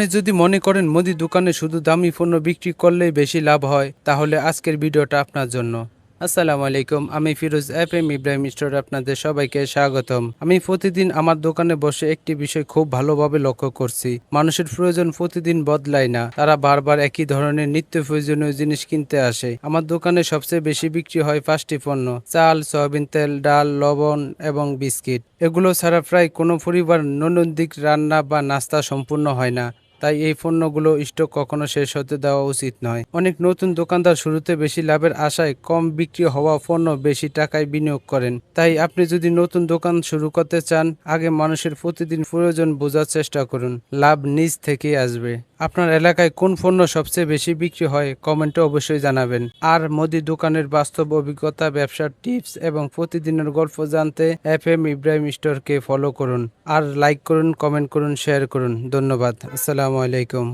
আপনি যদি মনে করেন মুদি দোকানে শুধু দামি পণ্য বিক্রি করলেই বেশি লাভ হয়, তাহলে আজকের ভিডিওটা আপনার জন্য। আসসালামু আলাইকুম, আমি ফিরোজ FM ইব্রাহিম স্টোরে আপনাদের সবাইকে স্বাগতম। আমি প্রতিদিন আমার দোকানে বসে একটি বিষয় খুব ভালোভাবে লক্ষ্য করছি। মানুষের প্রয়োজন প্রতিদিন বদলায় না, তারা বারবার একই ধরনের নিত্য প্রয়োজনীয় জিনিস কিনতে আসে। আমার দোকানে সবচেয়ে বেশি বিক্রি হয় 5টি পণ্য: চাল, সয়াবিন তেল, ডাল, লবণ এবং বিস্কিট। এগুলো ছাড়া প্রায় কোনো পরিবার দৈনন্দিন রান্না বা নাস্তা সম্পূর্ণ হয় না। তাই এই পণ্যগুলো স্টক কখনো শেষ হতে দেওয়া উচিত নয়। অনেক নতুন দোকানদার শুরুতে বেশি লাভের আশায় কম বিক্রি হওয়া পণ্য বেশি টাকায় বিনিয়োগ করেন। তাই আপনি যদি নতুন দোকান শুরু করতে চান, আগে মানুষের প্রতিদিন প্রয়োজন বোঝার চেষ্টা করুন। লাভ নিজ থেকেই আসবে। আপনার এলাকায় কোন পণ্য সবচেয়ে বেশি বিক্রি হয়, কমেন্টে অবশ্যই জানাবেন। আর মুদি দোকানের বাস্তব অভিজ্ঞতা, ব্যবসার টিপস এবং প্রতিদিনের গল্প জানতে FM ইব্রাহিম স্টোরকে ফলো করুন। আর লাইক করুন, কমেন্ট করুন, শেয়ার করুন। ধন্যবাদ। আসসালামু আলাইকুম।